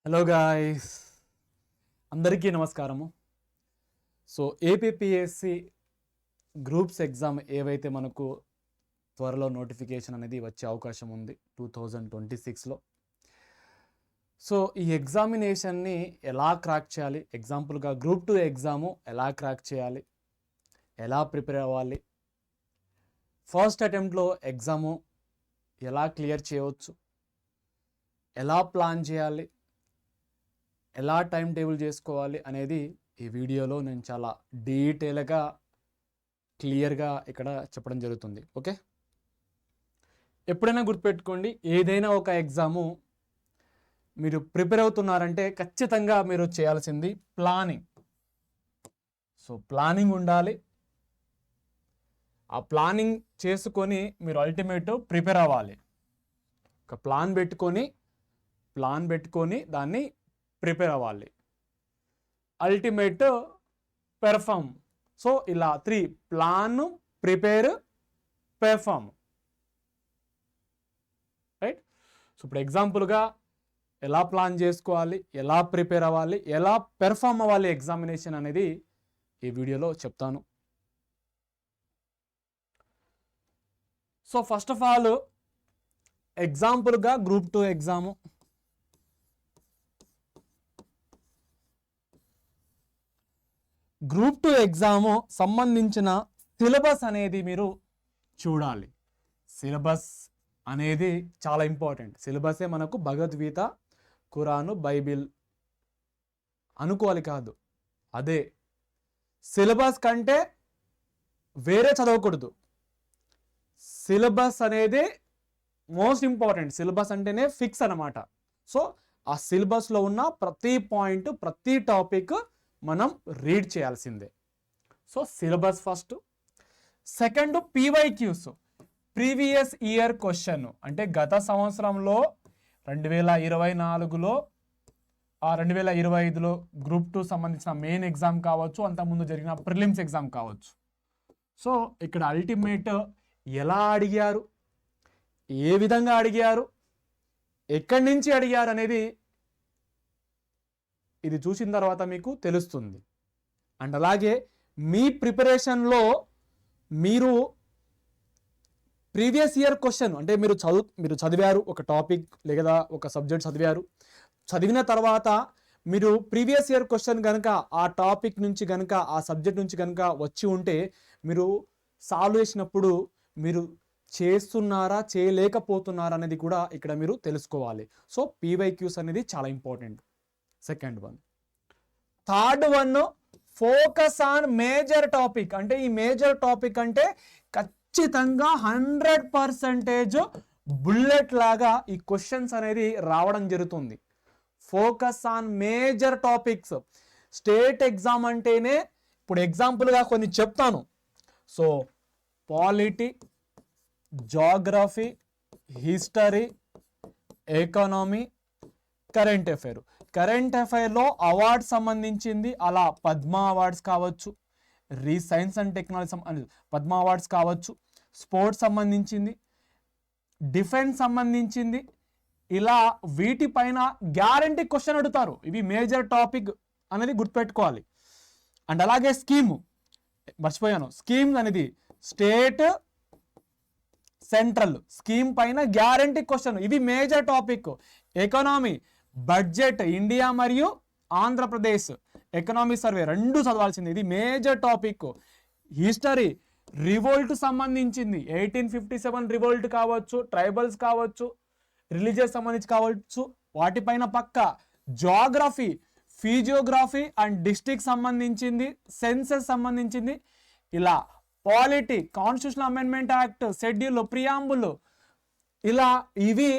Hello guys, అందరికీ నమస్కారము. So APPSC groups exam ఏవైతే మనకు త్వరలో నోటిఫికేషన్ అనేది వచ్చే అవకాశం ఉంది 2026లో. సో ఈ ఎగ్జామినేషన్ని ఎలా క్రాక్ చేయాలి, ఎగ్జాంపుల్గా గ్రూప్ 2 ఎగ్జాము ఎలా క్రాక్ చేయాలి, ఎలా ప్రిపేర్ అవ్వాలి, ఫస్ట్ అటెంప్ట్లో ఎగ్జాము ఎలా క్లియర్ చేయవచ్చు, ఎలా ప్లాన్ చేయాలి, ఎలా టైం టేబుల్ చేసుకోవాలి అనేది ఈ వీడియోలో నేను చాలా డీటెయిల్గా క్లియర్గా ఇక్కడ చెప్పడం జరుగుతుంది. ఓకే, ఎప్పుడైనా గుర్తుపెట్టుకోండి, ఏదైనా ఒక ఎగ్జాము మీరు ప్రిపేర్ అవుతున్నారంటే ఖచ్చితంగా మీరు చేయాల్సింది ప్లానింగ్. సో ప్లానింగ్ ఉండాలి. ఆ ప్లానింగ్ చేసుకొని మీరు అల్టిమేట్ ప్రిపేర్ అవ్వాలి. ఒక ప్లాన్ పెట్టుకొని దాన్ని ప్రిపేర్ అవ్వాలి, అల్టిమేట్ పెర్ఫామ్. సో ఇలా 3: plan, prepare, perform. Right. So ఇప్పుడు ఎగ్జాంపుల్గా ఎలా ప్లాన్ చేసుకోవాలి, ఎలా ప్రిపేర్ అవ్వాలి, ఎలా పెర్ఫామ్ అవ్వాలి ఎగ్జామినేషన్ అనేది ఈ వీడియోలో చెప్తాను. సో ఫస్ట్ ఆఫ్ ఆల్ ఎగ్జాంపుల్గా గ్రూప్ 2 ఎగ్జాము గ్రూప్ 2 ఎగ్జాము సంబంధించిన సిలబస్ అనేది మీరు చూడాలి. సిలబస్ అనేది చాలా ఇంపార్టెంట్. సిలబసే మనకు భగవద్గీత, ఖురాను, బైబిల్ అనుకోవాలి కాదు, అదే సిలబస్ కంటే వేరే చదవకూడదు. సిలబస్ అనేది మోస్ట్ ఇంపార్టెంట్. సిలబస్ అంటేనే ఫిక్స్ అన్నమాట. సో ఆ సిలబస్లో ఉన్న ప్రతి పాయింట్, ప్రతి టాపిక్ మనం రీడ్ చేయాల్సిందే. So syllabus first. Second, PYQs, previous year question. అంటే గత సంవత్సరంలో 2024లో 2025లో గ్రూప్ 2 సంబంధించిన మెయిన్ ఎగ్జామ్ కావచ్చు, అంతకుముందు జరిగిన ప్రిలిమ్స్ ఎగ్జామ్ కావచ్చు. సో ఇక్కడ అల్టిమేట్ ఎలా అడిగారు, ఏ విధంగా అడిగారు, ఎక్కడి నుంచి అడిగారు అనేది ఇది చూసిన తర్వాత మీకు తెలుస్తుంది. అండ్ అలాగే మీ ప్రిపరేషన్లో మీరు ప్రీవియస్ ఇయర్ క్వశ్చన్ అంటే మీరు చదివారు ఒక టాపిక్ లేదా ఒక సబ్జెక్ట్ చదివిన తర్వాత మీరు ప్రీవియస్ ఇయర్ క్వశ్చన్ కనుక ఆ టాపిక్ నుంచి కనుక ఆ సబ్జెక్ట్ నుంచి కనుక వచ్చి ఉంటే మీరు సాల్వ్ చేసినప్పుడు మీరు చేస్తున్నారా చేయలేకపోతున్నారా అనేది కూడా ఇక్కడ మీరు తెలుసుకోవాలి. సో పీవైక్యూస్ అనేది చాలా important. Second one. Third one, focus on major topic. అంటే ఈ మేజర్ టాపిక్ అంటే ఖచ్చితంగా 100% బుల్లెట్ లాగా ఈ క్వశ్చన్స్ అనేది రావడం జరుగుతుంది. Focus on major topics. State exam అంటేనే ఇప్పుడు ఎగ్జాంపుల్గా కొన్ని చెప్తాను. So polity, geography, history, economy, current అఫైర్లో అవార్డ్స్ సంబంధించింది అలా పద్మ అవార్డ్స్ కావచ్చు, science and technology Padma awards కావచ్చు, స్పోర్ట్స్ సంబంధించింది, డిఫెన్స్ సంబంధించింది, ఇలా వీటిపైన గ్యారంటీ క్వశ్చన్ అడుగుతారు. ఇవి మేజర్ టాపిక్ అనేది గుర్తుపెట్టుకోవాలి. అండ్ అలాగే స్కీమ్ అనేది స్టేట్, సెంట్రల్ స్కీమ్ పైన గ్యారంటీ క్వశ్చన్. ఇవి major topic. Economy, budget, India మరియు ఆంధ్రప్రదేశ్ ఎకనామీ సర్వే రెండు చదవాల్సింది, ఇది మేజర్ టాపిక్. హిస్టరీ, రివోల్ట్ సంబంధించింది, 1857 రివోల్ట్ కావచ్చు, ట్రైబల్స్ కావచ్చు, రిలీజియస్ సంబంధించి కావచ్చు, వాటిపైన పక్క. జాగ్రఫీ, ఫిజియోగ్రఫీ అండ్ డిస్ట్రిక్ట్ సంబంధించింది, సెన్సెస్ సంబంధించింది, ఇలా polity, constitutional amendment act, schedule, preamble, ఇలా ఇవి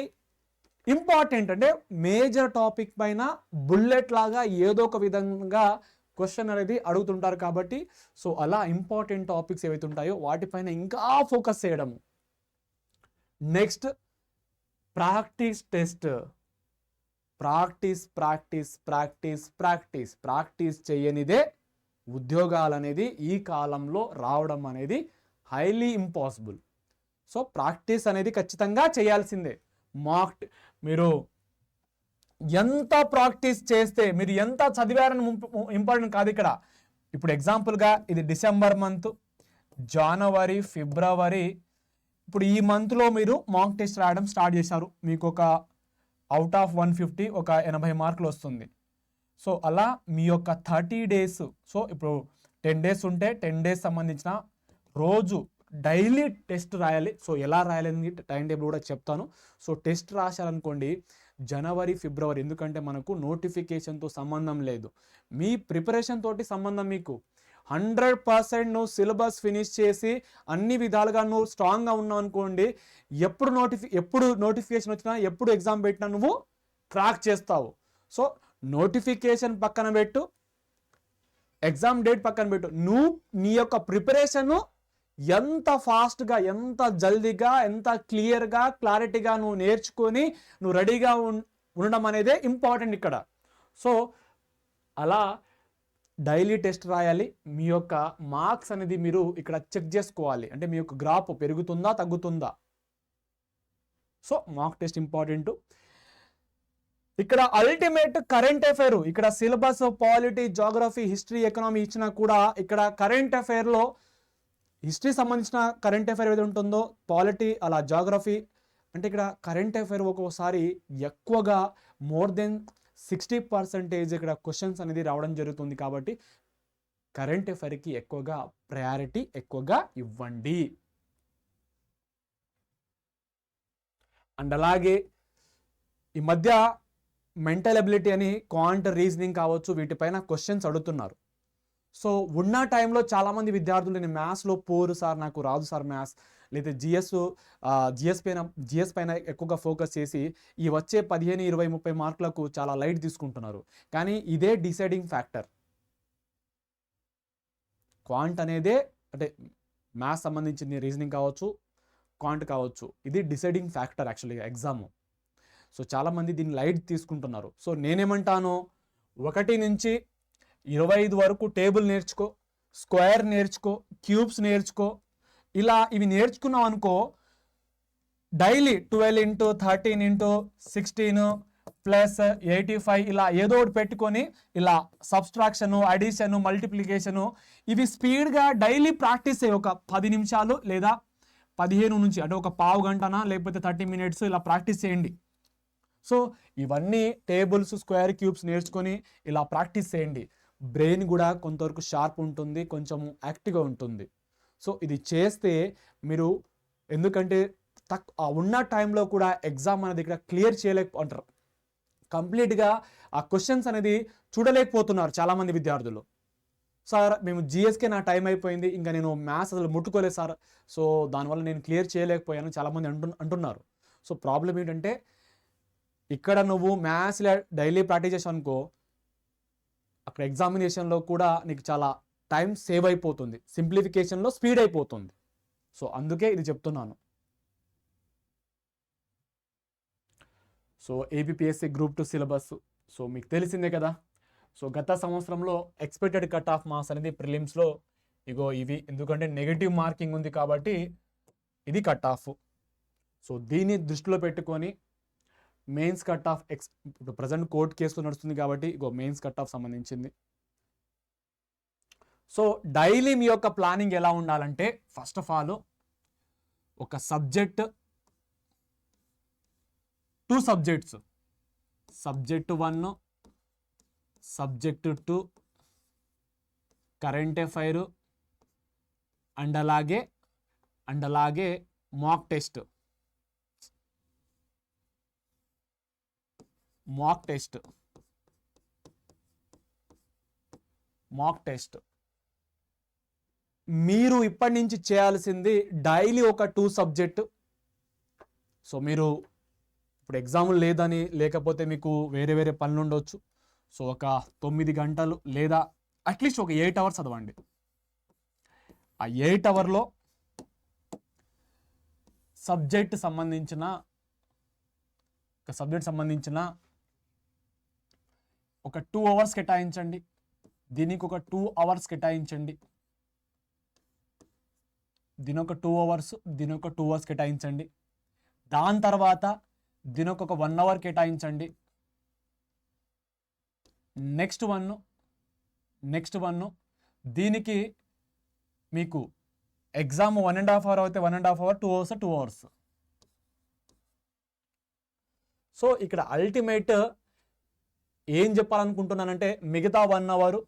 ఇంపార్టెంట్. అంటే మేజర్ టాపిక్ పైన బుల్లెట్ లాగా ఏదో ఒక విధంగా క్వశ్చన్ అనేది అడుగుతుంటారు కాబట్టి సో అలా ఇంపార్టెంట్ టాపిక్స్ ఏవైతే ఉంటాయో వాటిపైన ఇంకా ఫోకస్ చేయడము. Next, practice test. ప్రాక్టీస్ చేయనిదే ఉద్యోగాలు అనేది ఈ కాలంలో రావడం అనేది హైలీ ఇంపాసిబుల్. సో ప్రాక్టీస్ అనేది ఖచ్చితంగా చేయాల్సిందే. మీరు ఎంత ప్రాక్టీస్ చేస్తే, మీరు ఎంత చదివారని ఇంపార్టెంట్ కాదు ఇక్కడ. ఇప్పుడు ఎగ్జాంపుల్గా ఇది డిసెంబర్ మంత్, జనవరి, ఫిబ్రవరి, ఇప్పుడు ఈ మంత్లో మీరు మాక్ టెస్ట్ రాయడం స్టార్ట్ చేశారు. మీకు ఒక అవుట్ ఆఫ్ 150 ఒక 80 మార్కులు వస్తుంది. సో అలా మీ యొక్క 30 డేస్, సో ఇప్పుడు 10 డేస్ ఉంటే 10 డేస్ సంబంధించిన రోజు డైలీ టెస్ట్ రాయాలి. సో ఎలా రాయాలని టైం టేబుల్ కూడా చెప్తాను. సో టెస్ట్ రాశారనుకోండి జనవరి, ఫిబ్రవరి, ఎందుకంటే మనకు నోటిఫికేషన్తో సంబంధం లేదు, మీ ప్రిపరేషన్ తోటి సంబంధం. మీకు 100% నువ్వు సిలబస్ ఫినిష్ చేసి అన్ని విధాలుగా నువ్వు స్ట్రాంగ్గా ఉన్నావు అనుకోండి, ఎప్పుడు నోటిఫికేషన్ వచ్చినా, ఎప్పుడు ఎగ్జామ్ పెట్టినా నువ్వు క్రాక్ చేస్తావు. సో నోటిఫికేషన్ పక్కన పెట్టు, ఎగ్జామ్ డేట్ పక్కన పెట్టు, నువ్వు నీ యొక్క ప్రిపరేషన్ ఎంత ఫాస్ట్గా, ఎంత జల్దీగా, ఎంత క్లియర్గా, క్లారిటీగా నువ్వు నేర్చుకొని నువ్వు రెడీగా ఉండడం అనేదే ఇంపార్టెంట్ ఇక్కడ. సో అలా డైలీ టెస్ట్ రాయాలి. మీ యొక్క మార్క్స్ అనేది మీరు ఇక్కడ చెక్ చేసుకోవాలి, అంటే మీ యొక్క గ్రాఫ్ పెరుగుతుందా తగ్గుతుందా. So mark test important. ఇక్కడ అల్టిమేట్ కరెంట్ అఫైర్, ఇక్కడ syllabus polity, geography, history, economy ఇచ్చినా కూడా ఇక్కడ కరెంట్ అఫైర్లో హిస్టరీ సంబంధించిన కరెంట్ అఫైర్ ఏది ఉంటుందో, పాలిటీ అలా జాగ్రఫీ, అంటే ఇక్కడ కరెంట్ అఫైర్ ఒక్కోసారి ఎక్కువగా మోర్ దెన్ 60% ఇక్కడ క్వశ్చన్స్ అనేది రావడం జరుగుతుంది. కాబట్టి కరెంట్ అఫైర్కి ఎక్కువగా ప్రయారిటీ ఎక్కువగా ఇవ్వండి. అండ్ అలాగే ఈ మధ్య మెంటల్ ఎబిలిటీ అని, క్వాంట్ రీజనింగ్ కావచ్చు, వీటిపైన క్వశ్చన్స్ అడుగుతున్నారు. సో ఉన్న టైంలో చాలామంది విద్యార్థులు నేను మ్యాథ్స్లో పూర్ సార్, నాకు రాదు సార్ మ్యాథ్స్, లేదా జిఎస్ పైన ఎక్కువగా ఫోకస్ చేసి ఈ వచ్చే 15, 20, 30 మార్కులకు చాలా లైట్ తీసుకుంటున్నారు. కానీ ఇదే డిసైడింగ్ ఫ్యాక్టర్. క్వాంట్ అనేదే, అంటే మ్యాథ్స్ సంబంధించింది, రీజనింగ్ కావచ్చు, క్వాంట్ కావచ్చు, ఇది డిసైడింగ్ ఫ్యాక్టర్ యాక్చువల్గా ఎగ్జామ్. సో చాలామంది దీన్ని లైట్ తీసుకుంటున్నారు. సో నేనేమంటాను, 1 నుంచి 25 వరకు టేబుల్ నేర్చుకో, స్క్వేర్ నేర్చుకో, క్యూబ్స్ నేర్చుకో. ఇలా ఇవి నేర్చుకున్నావు అనుకో, డైలీ 12 into 13 into 16 ప్లస్ 85 ఇలా ఏదో ఒకటి పెట్టుకొని, ఇలా సబ్స్ట్రాక్షను, అడిషను, మల్టిప్లికేషను, ఇవి స్పీడ్గా డైలీ ప్రాక్టీస్ చేయి. ఒక 10 నిమిషాలు లేదా 15 నుంచి, అంటే ఒక పావు గంటనా లేకపోతే 30 minutes ఇలా ప్రాక్టీస్ చేయండి. సో ఇవన్నీ టేబుల్స్, స్క్వేర్, క్యూబ్స్ నేర్చుకొని ఇలా ప్రాక్టీస్ చేయండి. బ్రెయిన్ కూడా కొంతవరకు షార్ప్ ఉంటుంది, కొంచెం యాక్టివ్గా ఉంటుంది. సో ఇది చేస్తే మీరు, ఎందుకంటే ఉన్న టైంలో కూడా ఎగ్జామ్ అనేది ఇక్కడ క్లియర్ చేయలేకపోతారు, కంప్లీట్గా ఆ క్వశ్చన్స్ అనేది చూడలేకపోతున్నారు చాలామంది విద్యార్థులు. సార్ మేము జిఎస్కే నా టైం అయిపోయింది, ఇంకా నేను మ్యాథ్స్ అసలు ముట్టుకోలేదు సార్, సో దానివల్ల నేను క్లియర్ చేయలేకపోయాను చాలామంది అంటున్నారు. సో ప్రాబ్లం ఏంటంటే, ఇక్కడ నువ్వు మ్యాథ్స్ డైలీ ప్రాక్టీస్ చేసావు అనుకో, అక్కడ ఎగ్జామినేషన్లో కూడా నీకు చాలా టైం సేవ్ అయిపోతుంది, సింప్లిఫికేషన్లో స్పీడ్ అయిపోతుంది. సో అందుకే ఇది చెప్తున్నాను. So APPSC group 2 syllabus so మీకు తెలిసిందే కదా. సో గత సంవత్సరంలో ఎక్స్పెక్టెడ్ కట్ ఆఫ్ మార్క్స్ అనేది ప్రిలిమ్స్లో ఇగో ఇవి, ఎందుకంటే నెగిటివ్ మార్కింగ్ ఉంది కాబట్టి ఇది కట్ ఆఫ్. సో దీన్ని దృష్టిలో పెట్టుకొని మెయిన్స్ కట్ ఆఫ్ ఇప్పుడు ప్రజెంట్ కోర్ట్ కేసులో నడుస్తుంది కాబట్టి ఇగో మెయిన్స్ కట్ ఆఫ్ సంబంధించింది. సో డైలీ మీ యొక్క ప్లానింగ్ ఎలా ఉండాలంటే, ఫస్ట్ ఆఫ్ ఆల్ ఒక subject, 2 subjects, subject 1, subject 2, current affair and అలాగే మాక్ టెస్ట్. మీరు ఇప్పటి నుంచి చేయాల్సింది డైలీ ఒక 2 సబ్జెక్ట్. సో మీరు ఇప్పుడు ఎగ్జాములు లేదని, లేకపోతే మీకు వేరే పనులు ఉండొచ్చు. సో ఒక 9 గంటలు లేదా అట్లీస్ట్ ఒక 8 hours చదవండి. ఆ 8 hours సబ్జెక్ట్ సంబంధించిన ఒక 2 hours కేటాయించండి. దీనికి ఒక 2 hours కేటాయించండి. దీనొక 2 hours, దీనొక 2 hours కేటాయించండి. దాని తర్వాత దీనొక 1 hour కేటాయించండి. నెక్స్ట్ వన్ దీనికి మీకు ఎగ్జామ్ 1.5 అవర్ అయితే 1.5 అవర్, 2 అవర్స్ 2 అవర్స్. సో ఇక్కడ అల్టిమేట్ ఏం చెప్పాలనుకుంటున్నానంటే మిగతా 1 hour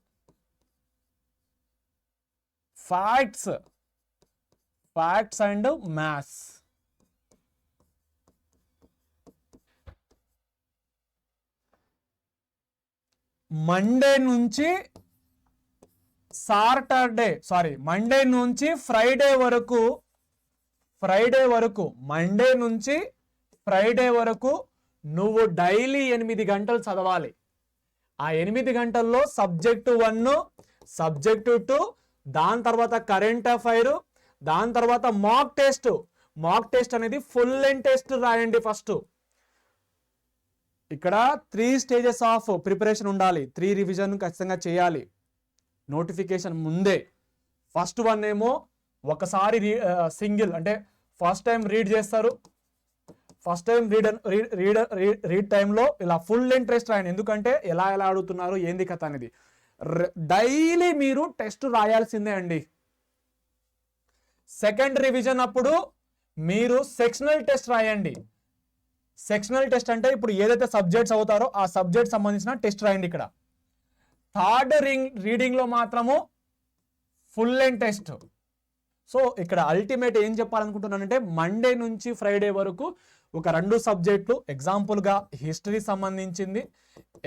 facts and maths. Monday నుంచి ఫ్రైడే వరకు నువ్వు డైలీ 8 గంటలు చదవాలి. ఆ 8 గంటల్లో సబ్జెక్టు 1, సబ్జెక్టు 2, దాని తర్వాత కరెంట్ అఫైర్, దాని తర్వాత మాక్ టెస్ట్ అనేది ఫుల్ లెంత్ టెస్ట్ రాయండి. ఫస్ట్ ఇక్కడ 3 స్టేజెస్ ఆఫ్ ప్రిపరేషన్ ఉండాలి. 3 రివిజన్ ఖచ్చితంగా చేయాలి నోటిఫికేషన్ ముందే. ఫస్ట్ వన్ ఏమో ఒకసారి సింగిల్ అంటే ఫస్ట్ టైం రీడ్ చేస్తారు. ఫస్ట్ టైం రీడ్ టైంలో ఇలా ఫుల్ ఇంట్రెస్ట్ రాయండి. ఎందుకంటే ఎలా అడుగుతున్నారు ఏంది కథ అనేది. డైలీ మీరు టెస్ట్ రాయాల్సిందే అండి. సెకండ్ రివిజన్ అప్పుడు మీరు సెక్షనల్ టెస్ట్ రాయండి. సెక్షనల్ టెస్ట్ అంటే ఇప్పుడు ఏదైతే సబ్జెక్ట్స్ అవుతారో ఆ సబ్జెక్ట్ సంబంధించిన టెస్ట్ రాయండి. ఇక్కడ థర్డ్ రీడింగ్ లో మాత్రము ఫుల్ లెంత్ టెస్ట్. సో ఇక్కడ అల్టిమేట్ ఏం చెప్పాలనుకుంటున్నానంటే మండే నుంచి ఫ్రైడే వరకు ఒక 2 సబ్జెక్టులు ఎగ్జాంపుల్గా హిస్టరీ సంబంధించింది,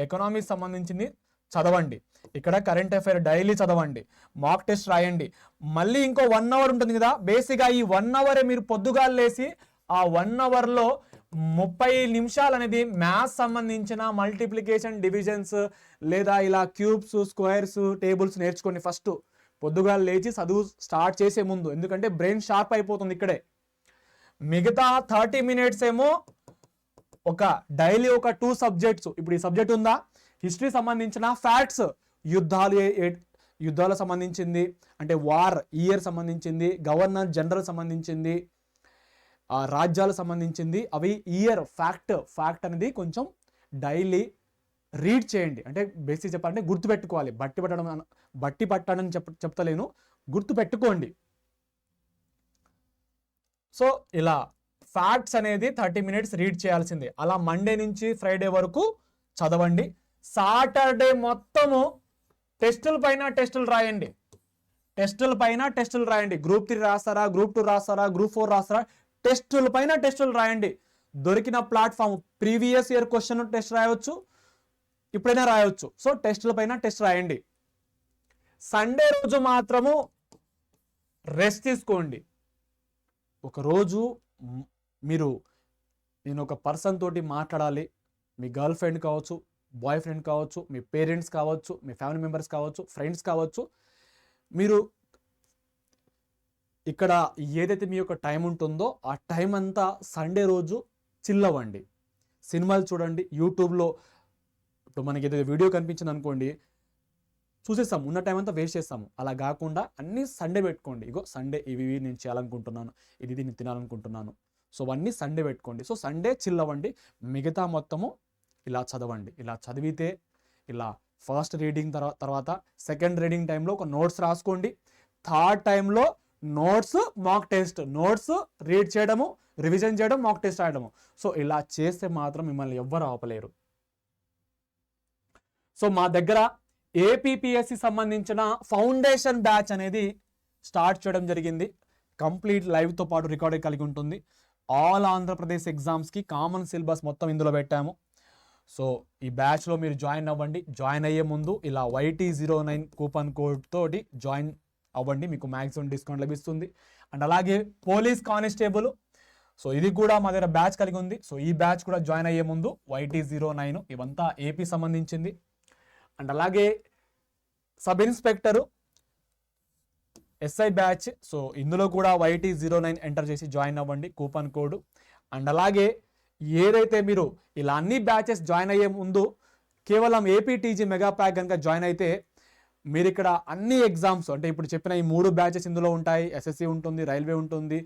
ఎకనామిక్స్ సంబంధించింది చదవండి. ఇక్కడ కరెంట్ అఫైర్ డైలీ చదవండి, మాక్ టెస్ట్ రాయండి. మళ్ళీ ఇంకో 1 అవర్ ఉంటుంది కదా. బేసిక్గా ఈ 1 అవరే మీరు పొద్దుగాలు లేసి ఆ 1 అవర్లో 30 నిమిషాలు అనేది మ్యాథ్స్ సంబంధించిన మల్టిప్లికేషన్, డివిజన్స్ లేదా ఇలా క్యూబ్స్, స్క్వేర్స్, టేబుల్స్ నేర్చుకోండి ఫస్ట్ పొద్దుగాలు లేచి చదువు స్టార్ట్ చేసే ముందు. ఎందుకంటే బ్రెయిన్ షార్ప్ అయిపోతుంది ఇక్కడే. మిగతా 30 మినిట్స్ ఏమో డైలీ ఒక 2 సబ్జెక్ట్స్. ఇప్పుడు ఈ సబ్జెక్ట్ ఉందా, హిస్టరీ సంబంధించిన ఫ్యాక్ట్స్, యుద్ధాలకు సంబంధించింది అంటే వార్ ఇయర్ సంబంధించింది, గవర్నర్ జనరల్ సంబంధించింది, రాజ్యాలకు సంబంధించింది, అవి ఇయర్ ఫ్యాక్ట్ అనేది కొంచెం డైలీ రీడ్ చేయండి. అంటే బేసిక్ చెప్పాలంటే గుర్తుపెట్టుకోవాలి. బట్టి పట్టడం చెప్తలేను, గుర్తుపెట్టుకోండి. సో ఇలా ఫ్యాక్ట్స్ అనేది 30 మినిట్స్ రీడ్ చేయాల్సిందే. అలా మండే నుంచి ఫ్రైడే వరకు చదవండి. సాటర్డే మొత్తము టెస్టుల పైన టెస్టులు రాయండి. గ్రూప్ 3 రాస్తారా, గ్రూప్ 2 రాస్తారా, గ్రూప్ 4 రాస్తారా, టెస్టుల పైన టెస్టులు రాయండి. దొరికిన platform previous year question test రాయవచ్చు, ఇప్పుడైనా రాయవచ్చు. సో టెస్టుల పైన టెస్ట్ రాయండి. సండే రోజు మాత్రము రెస్ట్ తీసుకోండి. ఒకరోజు నేను ఒక పర్సన్ తోటి మాట్లాడాలి. మీ గర్ల్ ఫ్రెండ్ కావచ్చు, బాయ్ ఫ్రెండ్ కావచ్చు, మీ పేరెంట్స్ కావచ్చు, మీ ఫ్యామిలీ మెంబర్స్ కావచ్చు, ఫ్రెండ్స్ కావచ్చు. మీరు ఇక్కడ ఏదైతే మీ యొక్క టైం ఉంటుందో ఆ టైం అంతా సండే రోజు చిల్ అవ్వండి. సినిమాలు చూడండి. యూట్యూబ్లో ఇప్పుడు మనకి ఏదైతే వీడియో కనిపించింది అనుకోండి, చూసేస్తాము, ఉన్న టైం అంతా వేస్ట్ చేస్తాము. అలా కాకుండా అన్నీ సండే పెట్టుకోండి. ఇగో సండే ఇవి నేను చేయాలనుకుంటున్నాను, ఇది నేను తినాలనుకుంటున్నాను. సో అవన్నీ సండే పెట్టుకోండి. సో సండే చిల్ అవ్వండి. మిగతా మొత్తము ఇలా చదవండి. ఇలా చదివితే ఇలా ఫస్ట్ రీడింగ్ తర్వాత సెకండ్ రీడింగ్ టైంలో ఒక నోట్స్ రాసుకోండి. థర్డ్ టైంలో notes, mock test, notes read చేయడము, రివిజన్ చేయడం, మాక్ టెస్ట్ రాయడము. సో ఇలా చేస్తే మాత్రం మిమ్మల్ని ఎవ్వరు ఆపలేరు. సో మా దగ్గర ఏపీపీఎస్సి సంబంధించిన ఫౌండేషన్ బ్యాచ్ అనేది స్టార్ట్ చేయడం జరిగింది. కంప్లీట్ లైవ్తో పాటు రికార్డింగ్ కలిగి ఉంటుంది. ఆల్ ఆంధ్రప్రదేశ్ ఎగ్జామ్స్కి కామన్ సిలబస్ మొత్తం ఇందులో పెట్టాము. సో ఈ బ్యాచ్లో మీరు జాయిన్ అవ్వండి. జాయిన్ అయ్యే ముందు ఇలా YT09 కూపన్ కోడ్ తోటి జాయిన్ అవ్వండి, మీకు మ్యాక్సిమం డిస్కౌంట్ లభిస్తుంది. అండ్ అలాగే పోలీస్ కానిస్టేబుల్, సో ఇది కూడా మా దగ్గర బ్యాచ్ కలిగి ఉంది. సో ఈ బ్యాచ్ కూడా జాయిన్ అయ్యే ముందు YT09, ఇవంతా ఏపీ సంబంధించింది. అండ్ అలాగే sub inspector SI batch, so ఇందులో కూడా YT09 ఎంటర్ చేసి జాయిన్ అవ్వండి, కూపన్ కోడ్. అండ్ అలాగే ఏదైతే మీరు ఇలా అన్ని బ్యాచెస్ జాయిన్ అయ్యే ముందు కేవలం APTG మెగా ప్యాక్ కనుక జాయిన్ అయితే మీరు ఇక్కడ అన్ని ఎగ్జామ్స్ అంటే ఇప్పుడు చెప్పిన ఈ 3 బ్యాచెస్ ఇందులో ఉంటాయి. SSC ఉంటుంది, రైల్వే ఉంటుంది,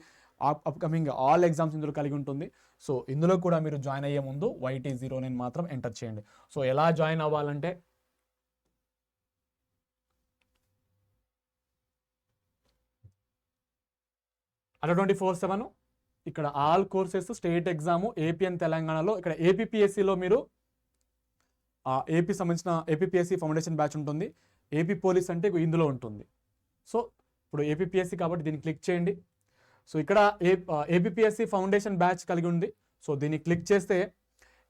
అప్కమింగ్ ఆల్ ఎగ్జామ్స్ ఇందులో కలిగి ఉంటుంది. సో ఇందులో కూడా మీరు జాయిన్ అయ్యే ముందు YT09 మాత్రం ఎంటర్ చేయండి. సో ఎలా జాయిన్ అవ్వాలంటే అడ్డా 24/7 ఇక్కడ all courses state exam AP and తెలంగాణలో. ఇక్కడ ఏపీపీఎస్సిలో మీరు ఏపీ సంబంధించిన ఏపీపీఎస్సి ఫౌండేషన్ బ్యాచ్ ఉంటుంది. ఏపీ పోలీస్ అంటే ఇందులో ఉంటుంది. సో ఇప్పుడు ఏపీపీఎస్సి కాబట్టి దీన్ని క్లిక్ చేయండి. సో ఇక్కడ ఏపీపీఎస్సి ఫౌండేషన్ బ్యాచ్ కలిగి ఉంది. సో దీన్ని క్లిక్ చేస్తే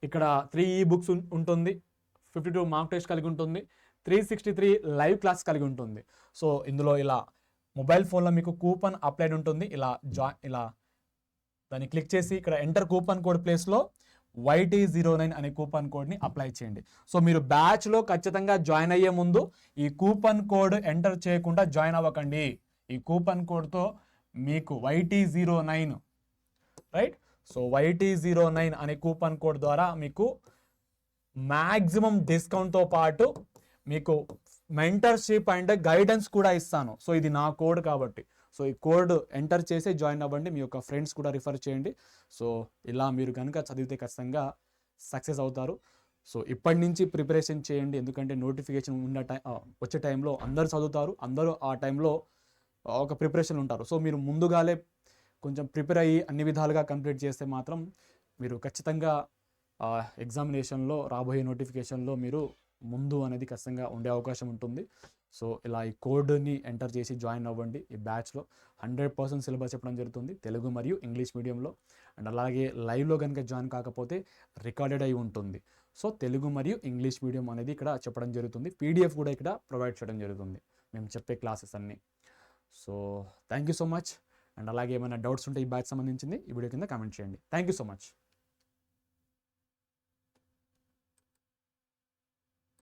ఇక్కడ 3 బుక్స్ ఉంటుంది, 52 మార్క్ టెస్ట్ కలిగి ఉంటుంది, 363 లైవ్ క్లాస్ కలిగి ఉంటుంది. సో ఇందులో ఇలా మొబైల్ ఫోన్లో మీకు కూపన్ అప్లైడ్ ఉంటుంది. ఇలా దాన్ని క్లిక్ చేసి ఇక్కడ ఎంటర్ కూపన్ కోడ్ ప్లేస్లో YT09 అనే కూపన్ కోడ్ని అప్లై చేయండి. సో మీరు బ్యాచ్లో ఖచ్చితంగా జాయిన్ అయ్యే ముందు ఈ కూపన్ కోడ్ ఎంటర్ చేయకుండా జాయిన్ అవ్వకండి. ఈ కూపన్ కోడ్తో మీకు YT09 రైట్. సో YT09 అనే కూపన్ కోడ్ ద్వారా మీకు మ్యాక్సిమం డిస్కౌంట్తో పాటు మీకు మెంటర్షిప్ అండ్ గైడెన్స్ కూడా ఇస్తాను. సో ఇది నా కోడ్ కాబట్టి సో ఈ కోడ్ ఎంటర్ చేసి జాయిన్ అవ్వండి. మీ యొక్క ఫ్రెండ్స్ కూడా రిఫర్ చేయండి. సో ఇలా మీరు కనుక చదివితే ఖచ్చితంగా సక్సెస్ అవుతారు. సో ఇప్పటి నుంచి ప్రిపరేషన్ చేయండి, ఎందుకంటే నోటిఫికేషన్ వచ్చే టైంలో అందరూ చదువుతారు, అందరూ ఆ టైంలో ఒక ప్రిపరేషన్ ఉంటారు. సో మీరు ముందుగానే కొంచెం ప్రిపేర్ అయ్యి అన్ని విధాలుగా కంప్లీట్ చేస్తే మాత్రం మీరు ఖచ్చితంగా ఎగ్జామినేషన్లో రాబోయే నోటిఫికేషన్లో మీరు ముందు అనేది ఖచ్చితంగా ఉండే అవకాశం ఉంటుంది. సో ఇలా ఈ కోడ్ని ఎంటర్ చేసి జాయిన్ అవ్వండి. ఈ బ్యాచ్లో 100% సిలబస్ చెప్పడం జరుగుతుంది తెలుగు మరియు ఇంగ్లీష్ మీడియంలో. అండ్ అలాగే లైవ్లో కనుక జాయిన్ కాకపోతే రికార్డెడ్ అయి ఉంటుంది. సో తెలుగు మరియు ఇంగ్లీష్ మీడియం అనేది ఇక్కడ చెప్పడం జరుగుతుంది. PDF కూడా ఇక్కడ ప్రొవైడ్ చేయడం జరుగుతుంది మేము చెప్పే క్లాసెస్ అన్నీ. So thank you so much. And అలాగే ఏమైనా డౌట్స్ ఉంటే ఈ బ్యాచ్ సంబంధించింది ఈ వీడియో కింద కామెంట్ చేయండి. Thank you so much.